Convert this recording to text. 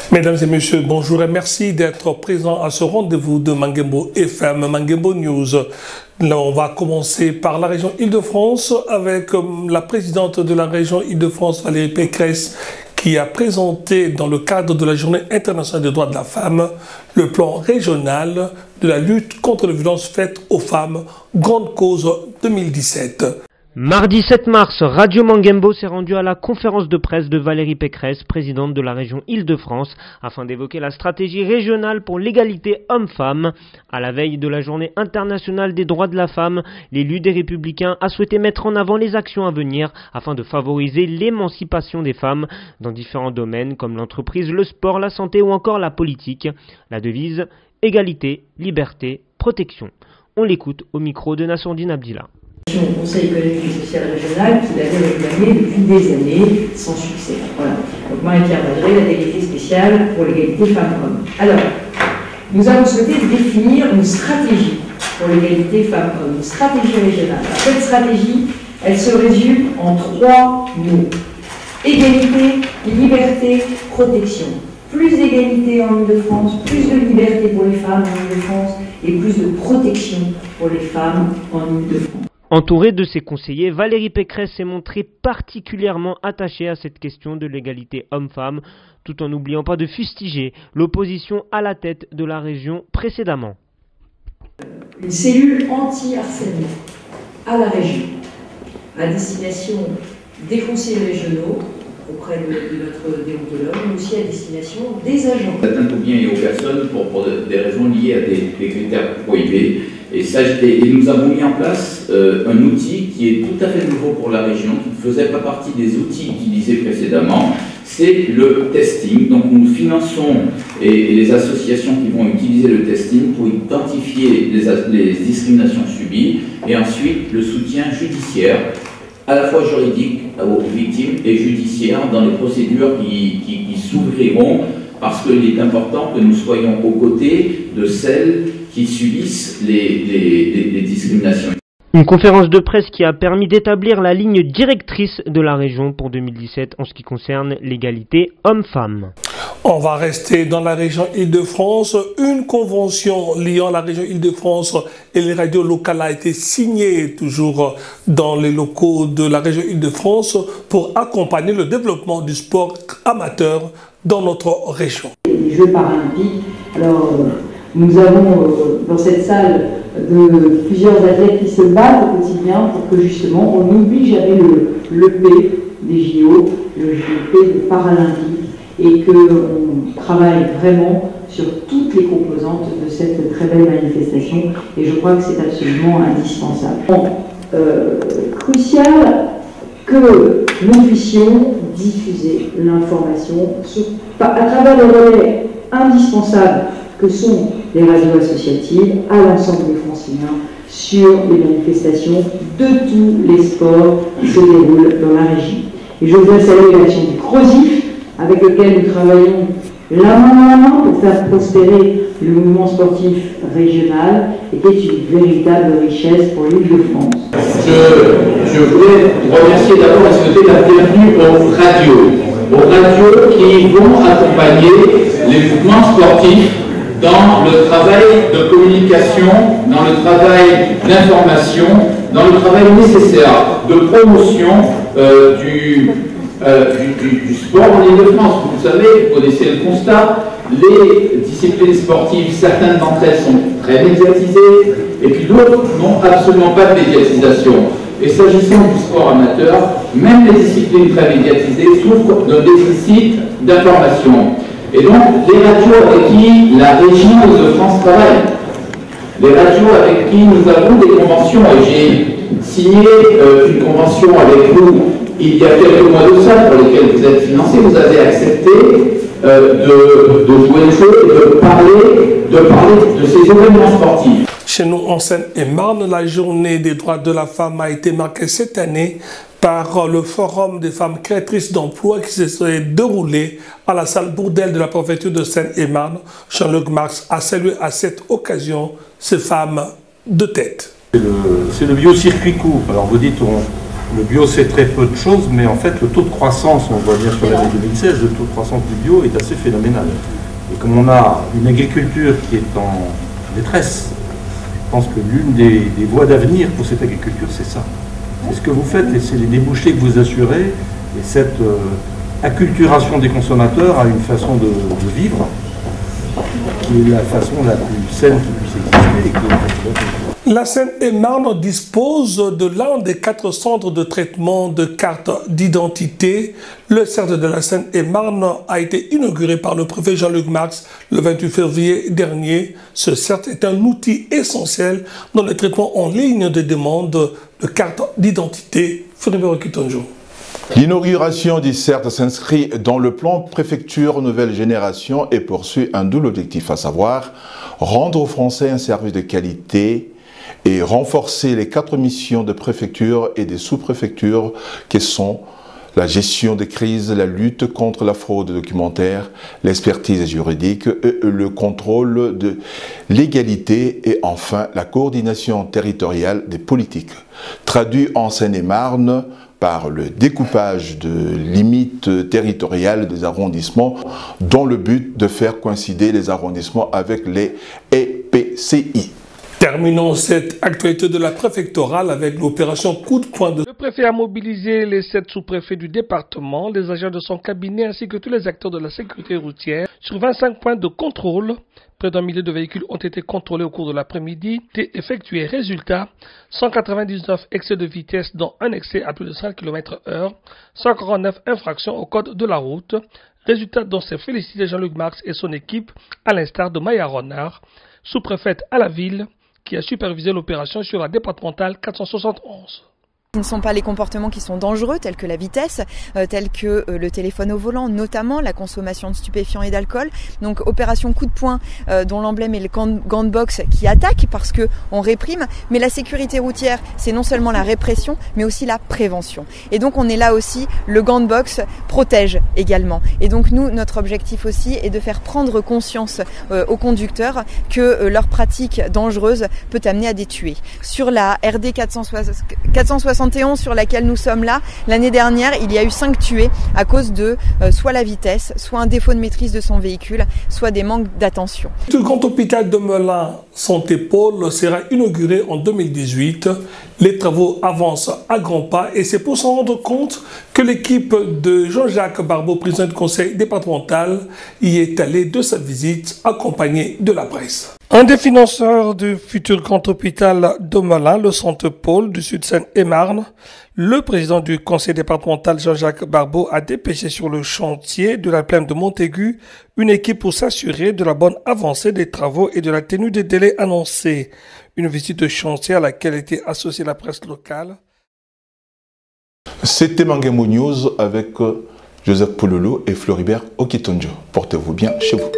Mesdames et messieurs, bonjour et merci d'être présents à ce rendez-vous de Mangembo FM, Mangembo News. Là, on va commencer par la région Île-de-France avec la présidente de la région Île-de-France, Valérie Pécresse, qui a présenté dans le cadre de la Journée internationale des droits de la femme le plan régional de la lutte contre les violences faites aux femmes, grande cause 2017. Mardi 7 mars, Radio Mangembo s'est rendu à la conférence de presse de Valérie Pécresse, présidente de la région Île-de-France, afin d'évoquer la stratégie régionale pour l'égalité homme-femme. À la veille de la Journée internationale des droits de la femme, l'élu des Républicains a souhaité mettre en avant les actions à venir afin de favoriser l'émancipation des femmes dans différents domaines comme l'entreprise, le sport, la santé ou encore la politique. La devise « Égalité, liberté, protection ». On l'écoute au micro de Nassondine Abdillah. Au Conseil économique et social régional qui l'avait réclamé depuis des années sans succès. Voilà. Donc Marie-Pierre Badré, la déléguée spéciale pour l'égalité femmes-hommes. Alors, nous avons souhaité définir une stratégie pour l'égalité femmes-hommes, une stratégie régionale. Alors, cette stratégie, elle se résume en 3 mots. Égalité, liberté, protection. Plus d'égalité en Île-de-France, plus de liberté pour les femmes en Île-de-France et plus de protection pour les femmes en Île-de-France. Entourée de ses conseillers, Valérie Pécresse s'est montrée particulièrement attachée à cette question de l'égalité homme-femme, tout en n'oubliant pas de fustiger l'opposition à la tête de la région précédemment. Une cellule anti-harcèlement à la région, à destination des conseillers régionaux, auprès de notre déontologue, mais aussi à destination des agents. Atteinte aux biens et aux personnes pour des raisons liées à des critères prohibés. Et nous avons mis en place un outil qui est tout à fait nouveau pour la région, qui ne faisait pas partie des outils utilisés précédemment, c'est le testing. Donc nous finançons et les associations qui vont utiliser le testing pour identifier les discriminations subies et ensuite le soutien judiciaire, à la fois juridique aux victimes et judiciaire dans les procédures qui s'ouvriront, parce qu'il est important que nous soyons aux côtés de celles qui subissent les discriminations. Une conférence de presse qui a permis d'établir la ligne directrice de la région pour 2017 en ce qui concerne l'égalité homme-femme. On va rester dans la région Île-de-France. Une convention liant la région Île-de-France et les radios locales a été signée toujours dans les locaux de la région Île-de-France pour accompagner le développement du sport amateur dans notre région. Les Jeux paralympiques, alors nous avons dans cette salle plusieurs athlètes qui se battent au quotidien pour que justement on n'oublie jamais le P des JO, le P de Paralympique, et qu'on travaille vraiment sur toutes les composantes de cette très belle manifestation, et je crois que c'est absolument indispensable. Crucial que nous puissions diffuser l'information à travers les relais indispensables que sont les radios associatives à l'ensemble des Franciliens sur les manifestations de tous les sports qui se déroulent dans la région. Et je voudrais saluer l'action du CROSIF, avec lequel nous travaillons la main dans la main pour faire prospérer le mouvement sportif régional et qui est une véritable richesse pour l'Île-de-France. Je voulais remercier d'abord et souhaiter la bienvenue aux radios qui vont accompagner les mouvements sportifs dans le travail de communication, dans le travail d'information, dans le travail nécessaire de promotion du sport en Île-de-France. Vous savez, vous connaissez le constat, les disciplines sportives, certaines d'entre elles sont très médiatisées, et puis d'autres n'ont absolument pas de médiatisation. Et s'agissant du sport amateur, même les disciplines très médiatisées souffrent d'un déficit d'information. Et donc, les radios avec qui la région Île-de-France travaille, les radios avec qui nous avons des conventions, et j'ai signé une convention avec vous il y a quelques mois de ça, pour lesquels vous êtes financés, vous avez accepté de jouer le jeu et de parler de ces événements sportifs. Chez nous, en Seine-et-Marne, la journée des droits de la femme a été marquée cette année par le Forum des femmes créatrices d'emploi qui se serait déroulé à la salle Bourdelle de la préfecture de Seine-et-Marne. Jean-Luc Marx a salué à cette occasion ces femmes de tête. C'est le biocircuit court. Alors vous dites Le bio, c'est très peu de choses, mais en fait, le taux de croissance, on voit bien sur l'année 2016, le taux de croissance du bio est assez phénoménal. Et comme on a une agriculture qui est en détresse, je pense que l'une des voies d'avenir pour cette agriculture, c'est ça. C'est ce que vous faites et c'est les débouchés que vous assurez. Et cette acculturation des consommateurs à une façon de vivre qui est la façon la plus saine qui puisse exister. Et qui est La Seine-et-Marne dispose de l'un des 4 centres de traitement de cartes d'identité. Le CERT de la Seine-et-Marne a été inauguré par le préfet Jean-Luc Marx le 28 février dernier. Ce CERT est un outil essentiel dans le traitement en ligne des demandes de cartes d'identité. Floribert Okitonjo. L'inauguration du CERT s'inscrit dans le plan préfecture nouvelle génération et poursuit un double objectif, à savoir rendre aux Français un service de qualité et renforcer les 4 missions de préfecture et des sous-préfectures qui sont la gestion des crises, la lutte contre la fraude documentaire, l'expertise juridique, le contrôle de l'égalité et enfin la coordination territoriale des politiques. Traduit en Seine-et-Marne par le découpage de limites territoriales des arrondissements dans le but de faire coïncider les arrondissements avec les EPCI. Terminons cette actualité de la préfectorale avec l'opération coup de poing. Le préfet a mobilisé les 7 sous-préfets du département, les agents de son cabinet ainsi que tous les acteurs de la sécurité routière sur 25 points de contrôle. Près d'1 millier de véhicules ont été contrôlés au cours de l'après-midi et effectués. Résultat, 199 excès de vitesse dont un excès à plus de 5 km/h, 149 infractions au code de la route. Résultat dont s'est félicité Jean-Luc Marx et son équipe, à l'instar de Maya Renard, sous-préfète à la ville, qui a supervisé l'opération sur la départementale 471. Ce ne sont pas les comportements qui sont dangereux, tels que la vitesse, tels que le téléphone au volant, notamment la consommation de stupéfiants et d'alcool. Donc opération coup de poing dont l'emblème est le gant de boxe qui attaque parce qu'on réprime. Mais la sécurité routière, c'est non seulement la répression, mais aussi la prévention. Et donc on est là aussi, le gant de boxe protège également. Et donc nous, notre objectif aussi est de faire prendre conscience aux conducteurs que leur pratique dangereuse peut amener à des tués. Sur la RD 471 sur laquelle nous sommes là, l'année dernière, il y a eu 5 tués à cause de soit la vitesse, soit un défaut de maîtrise de son véhicule, soit des manques d'attention. Le grand hôpital de Melun Santé Pôle sera inauguré en 2018. Les travaux avancent à grands pas et c'est pour s'en rendre compte que l'équipe de Jean-Jacques Barbeau, président du conseil départemental, y est allée de sa visite accompagné de la presse. Un des financeurs du futur grand hôpital de Melun, le Centre Pôle du Sud-Seine-et-Marne, le président du conseil départemental Jean-Jacques Barbeau a dépêché sur le chantier de la plaine de Montaigu une équipe pour s'assurer de la bonne avancée des travaux et de la tenue des délais annoncés. Une visite de chantier à laquelle était associée la presse locale. C'était Mangembo News avec Joseph Pololo et Floribert Okitonjo. Portez-vous bien chez vous.